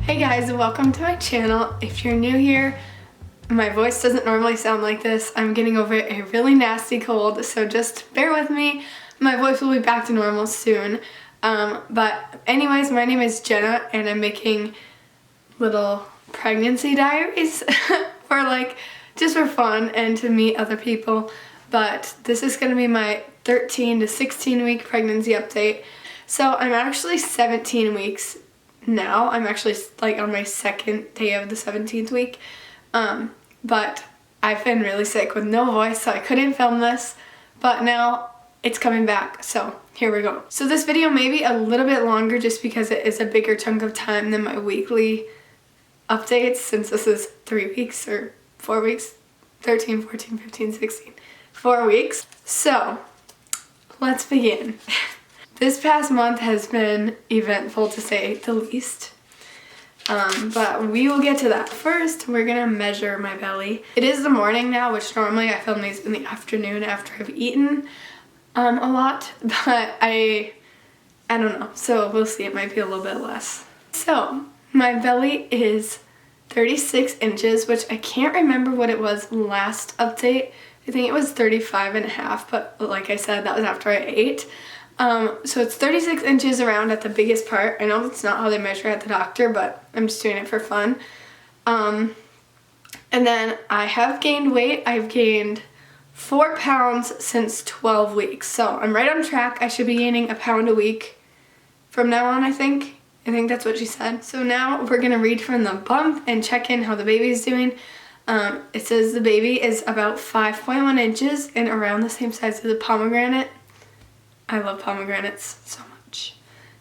Hey guys, welcome to my channel. If you're new here, my voice doesn't normally sound like this. I'm getting over a really nasty cold, so just bear with me. My voice will be back to normal soon. But anyways, my name is Jenna and I'm making little pregnancy diaries for just for fun and to meet other people. But this is going to be my 13 to 16 week pregnancy update. So I'm actually 17 weeks now. I'm actually on my second day of the 17th week. But I've been really sick with no voice, so I couldn't film this. But now it's coming back, so here we go. So this video may be a little bit longer just because it is a bigger chunk of time than my weekly updates, since this is 3 weeks or 4 weeks, 13, 14, 15, 16, 4 weeks. So let's begin. This past month has been eventful to say the least, but we will get to that. First, we're gonna measure my belly. It is the morning now, which normally I film these in the afternoon after I've eaten a lot, but I don't know, so we'll see. It might be a little bit less. So my belly is 36 inches, which I can't remember what it was last update. I think it was 35 and a half, but like I said, that was after I ate. So it's 36 inches around at the biggest part. I know that's not how they measure at the doctor, but I'm just doing it for fun. And then I have gained weight. I've gained 4 pounds since 12 weeks. So I'm right on track. I should be gaining a pound a week from now on, I think. I think that's what she said. So now we're gonna read from the bump and check in how the baby's doing. It says the baby is about 5.1 inches and around the same size as a pomegranate. I love pomegranates so much,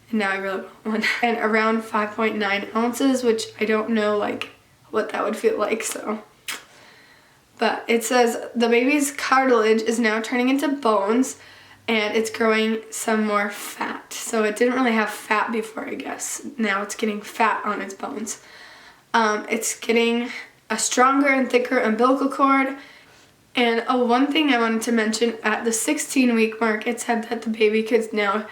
and now I really want one. And around 5.9 ounces, which I don't know what that would feel like, so. But it says the baby's cartilage is now turning into bones and it's growing some more fat. So it didn't really have fat before, I guess. Now it's getting fat on its bones. It's getting a stronger and thicker umbilical cord. And one thing I wanted to mention, at the 16-week mark, it said that the baby could now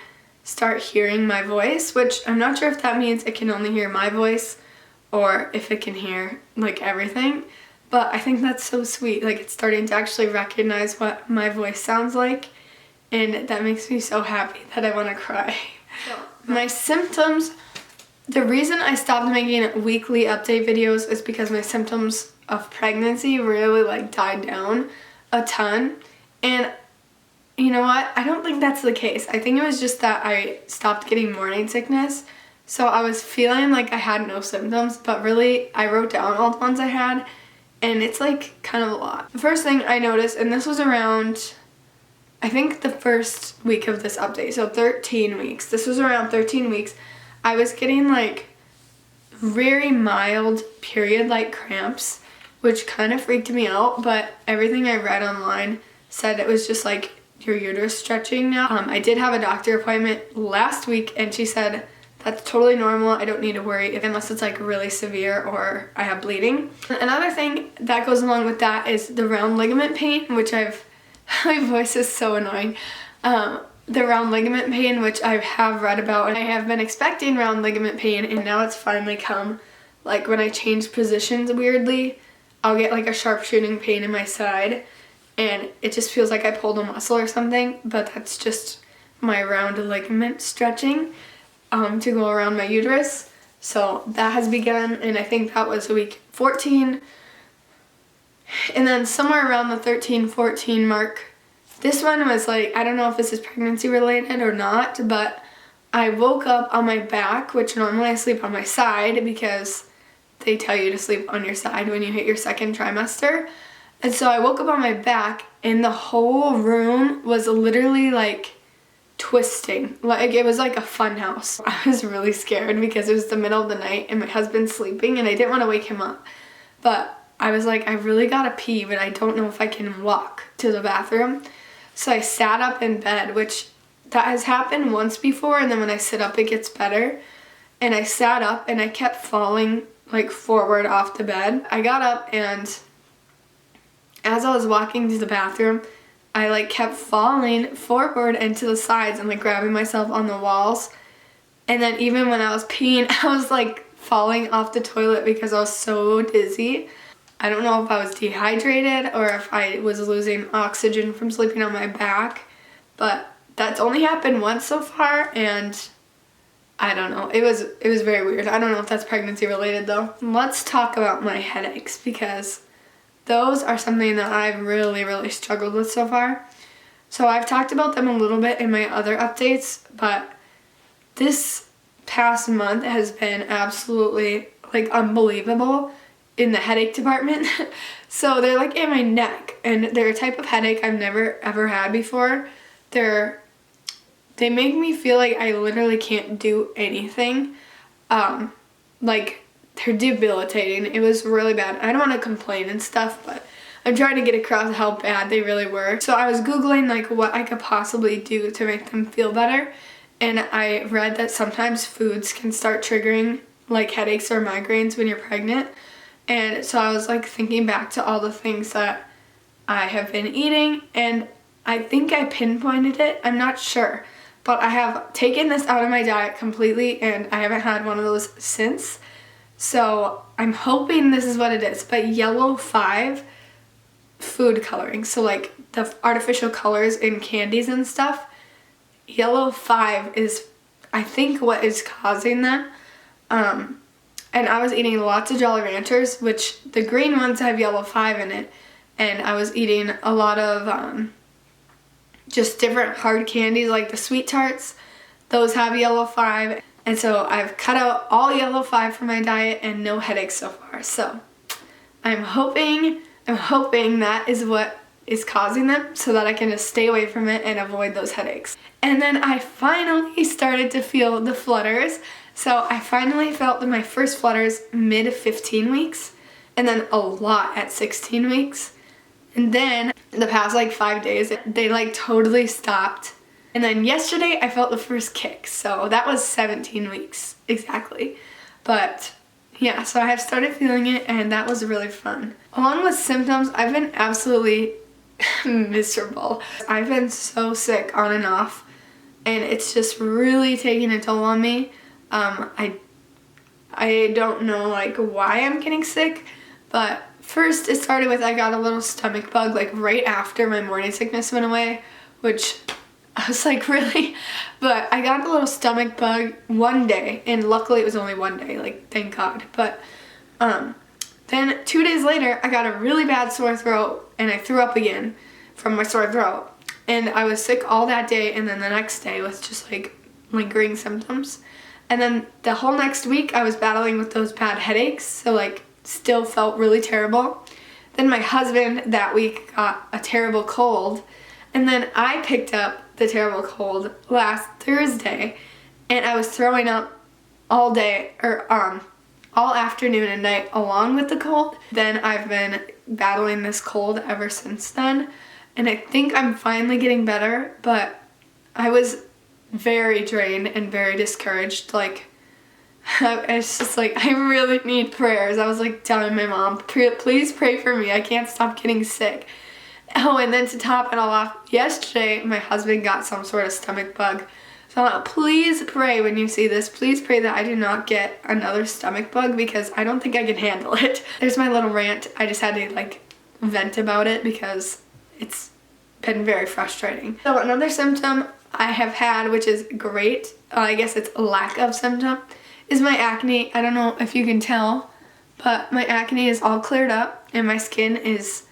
start hearing my voice, which I'm not sure if that means it can only hear my voice or if it can hear everything. But I think that's so sweet. It's starting to actually recognize what my voice sounds like, and that makes me so happy that I want to cry. My symptoms, the reason I stopped making weekly update videos is because my symptoms of pregnancy really died down a ton. And you know what? I don't think that's the case. I think it was just that I stopped getting morning sickness. So I was feeling like I had no symptoms, but really I wrote down all the ones I had, and it's kind of a lot. The first thing I noticed, and this was around, I think the first week of this update, so 13 weeks. This was around 13 weeks. I was getting very mild period-like cramps, which kind of freaked me out, but everything I read online said it was just your uterus stretching now. I did have a doctor appointment last week, and she said that's totally normal. I don't need to worry unless it's really severe or I have bleeding. Another thing that goes along with that is the round ligament pain, which my voice is so annoying. The round ligament pain, which I have read about, and I have been expecting round ligament pain, and now it's finally come. When I change positions weirdly, I'll get a sharp shooting pain in my side, and it just feels like I pulled a muscle or something, but that's just my round ligament stretching to go around my uterus. So that has begun, and I think that was week 14. And then somewhere around the 13, 14 mark, this one was I don't know if this is pregnancy related or not, but I woke up on my back, which normally I sleep on my side because they tell you to sleep on your side when you hit your second trimester. And so I woke up on my back, and the whole room was literally twisting. It was like a fun house. I was really scared because it was the middle of the night and my husband's sleeping and I didn't want to wake him up. But I was I really gotta pee, but I don't know if I can walk to the bathroom. So I sat up in bed, which that has happened once before, and then when I sit up it gets better. And I sat up and I kept falling forward off the bed. I got up, and as I was walking to the bathroom, I kept falling forward and to the sides and grabbing myself on the walls. And then even when I was peeing, I was falling off the toilet because I was so dizzy. I don't know if I was dehydrated or if I was losing oxygen from sleeping on my back, but that's only happened once so far, and I don't know. It was very weird. I don't know if that's pregnancy related though. Let's talk about my headaches, because those are something that I've really struggled with so far. So I've talked about them a little bit in my other updates, but this past month has been absolutely like unbelievable in the headache department. So they're like in my neck, and they're a type of headache I've never ever had before. They make me feel like I literally can't do anything. Like, they're debilitating. It was really bad. I don't want to complain and stuff, but I'm trying to get across how bad they really were. So I was Googling like what I could possibly do to make them feel better, and I read that sometimes foods can start triggering like headaches or migraines when you're pregnant. And so I was like thinking back to all the things that I have been eating, and I think I pinpointed it. I'm not sure, but I have taken this out of my diet completely, and I haven't had one of those since. So I'm hoping this is what it is, but yellow 5 food coloring. So like the artificial colors in candies and stuff, yellow 5 is, I think, what is causing them. And I was eating lots of Jolly Ranchers, which the green ones have yellow 5 in it, and I was eating a lot of just different hard candies like the Sweet Tarts. Those have yellow 5, and so I've cut out all yellow 5 from my diet and no headaches so far. So I'm hoping that is what is causing them, so that I can just stay away from it and avoid those headaches. And then I finally started to feel the flutters. So I finally felt my first flutters mid 15 weeks, and then a lot at 16 weeks. And then the past like 5 days, they like totally stopped. And then yesterday I felt the first kick. So that was 17 weeks exactly. But yeah, so I have started feeling it, and that was really fun. Along with symptoms, I've been absolutely miserable. I've been so sick on and off, and it's just really taking a toll on me. I don't know like why I'm getting sick, but first it started with I got a little stomach bug like right after my morning sickness went away, which I was like, really? But I got a little stomach bug one day, and luckily it was only one day, like thank God. But then 2 days later I got a really bad sore throat, and I threw up again from my sore throat, and I was sick all that day, and then the next day with just like lingering symptoms. And then the whole next week I was battling with those bad headaches, so like still felt really terrible. Then my husband that week got a terrible cold, and then I picked up the terrible cold last Thursday, and I was throwing up all day, or all afternoon and night along with the cold. Then I've been battling this cold ever since then, and I think I'm finally getting better, but I was very drained and very discouraged. Like, it's just like, I really need prayers. I was like telling my mom, please pray for me. I can't stop getting sick. Oh, and then to top it all off, yesterday my husband got some sort of stomach bug. So please pray when you see this. Please pray that I do not get another stomach bug, because I don't think I can handle it. There's my little rant. I just had to like vent about it because it's been very frustrating. So another symptom I have had, which is great, I guess it's a lack of symptom, is my acne. I don't know if you can tell, but my acne is all cleared up, and my skin is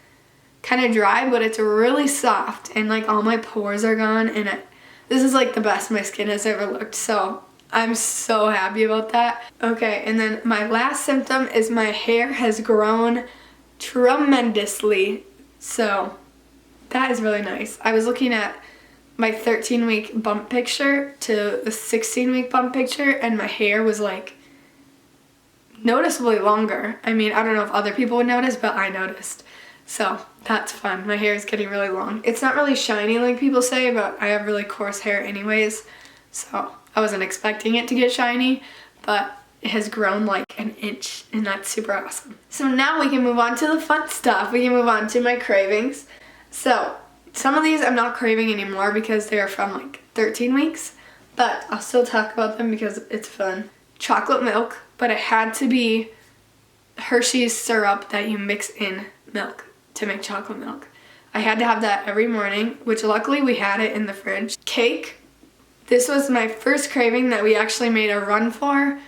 kind of dry, but it's really soft, and like all my pores are gone, and this is like the best my skin has ever looked, so I'm so happy about that. Okay, and then my last symptom is my hair has grown tremendously, so that is really nice. I was looking at my 13-week bump picture to the 16-week bump picture, and my hair was like noticeably longer. I mean, I don't know if other people would notice, but I noticed. So that's fun. My hair is getting really long. It's not really shiny like people say, but I have really coarse hair anyways, so I wasn't expecting it to get shiny, but it has grown like an inch, and that's super awesome. So now we can move on to the fun stuff. We can move on to my cravings. So some of these I'm not craving anymore because they are from like 13 weeks, but I'll still talk about them because it's fun. chocolate milk, but it had to be Hershey's syrup that you mix in milk to make chocolate milk. I had to have that every morning, which luckily we had it in the fridge. Cake. This was my first craving that we actually made a run for.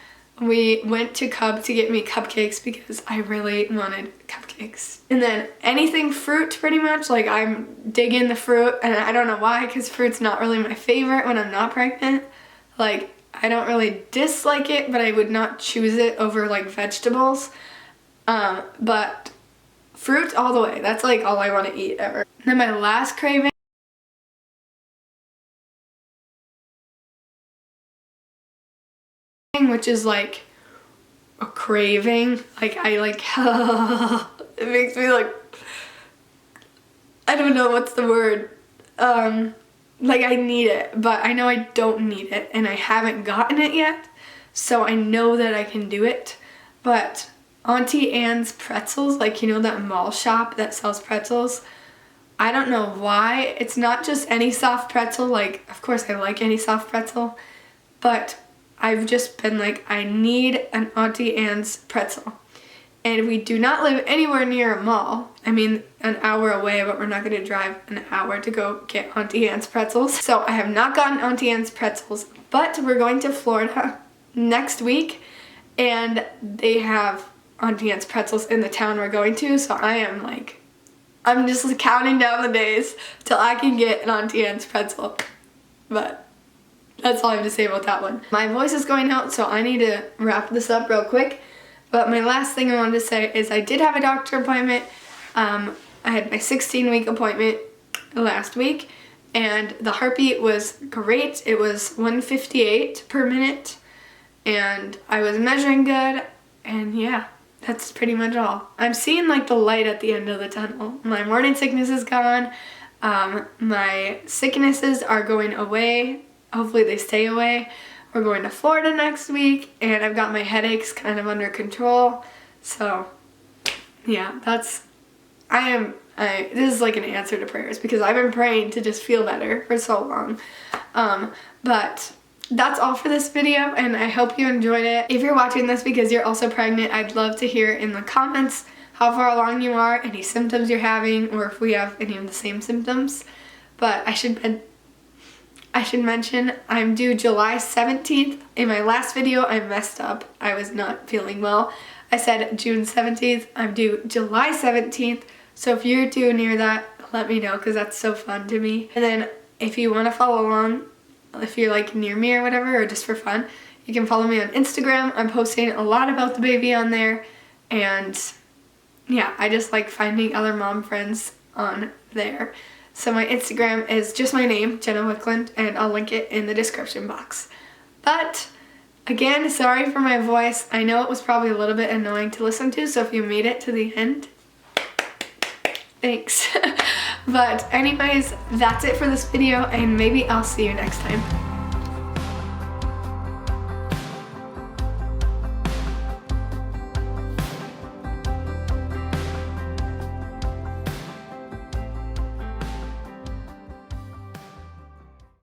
We went to Cub to get me cupcakes because I really wanted cupcakes. And then anything fruit pretty much, like I'm digging the fruit, and I don't know why, because fruit's not really my favorite when I'm not pregnant. Like, I don't really dislike it, but I would not choose it over like vegetables. But fruit all the way. That's like all I want to eat ever. And then my last craving, which is like a craving. Like I like, it makes me like, I don't know what's the word. Like I need it, but I know I don't need it and I haven't gotten it yet. So I know that I can do it. But Auntie Anne's pretzels, like you know that mall shop that sells pretzels, I don't know why. It's not just any soft pretzel, like of course I like any soft pretzel, but I've just been like, I need an Auntie Anne's pretzel. And we do not live anywhere near a mall. I mean, an hour away, but we're not going to drive an hour to go get Auntie Anne's pretzels. So I have not gotten Auntie Anne's pretzels, but we're going to Florida next week, and they have Auntie Anne's pretzels in the town we're going to. So I'm just counting down the days till I can get an Auntie Anne's pretzel. But that's all I have to say about that one. My voice is going out, so I need to wrap this up real quick. But my last thing I wanted to say is I did have a doctor appointment. I had my 16-week appointment last week, and the heartbeat was great. It was 158 per minute, and I was measuring good, and yeah, that's pretty much all. I'm seeing like the light at the end of the tunnel. My morning sickness is gone. My sicknesses are going away. Hopefully they stay away. We're going to Florida next week, and I've got my headaches kind of under control. So yeah, this is like an answer to prayers because I've been praying to just feel better for so long. But that's all for this video, and I hope you enjoyed it. If you're watching this because you're also pregnant, I'd love to hear in the comments how far along you are, any symptoms you're having, or if we have any of the same symptoms. But I should mention I'm due July 17th. In my last video, I messed up. I was not feeling well. I said June 17th. I'm due July 17th. So if you're due near that, let me know because that's so fun to me. And then if you want to follow along, if you're like near me or whatever, or just for fun, you can follow me on Instagram. I'm posting a lot about the baby on there. And yeah, I just like finding other mom friends on there. So my Instagram is just my name, Jenna Wickland, and I'll link it in the description box. But again, sorry for my voice. I know it was probably a little bit annoying to listen to, so if you made it to the end, thanks. But anyways, that's it for this video, and maybe I'll see you next time.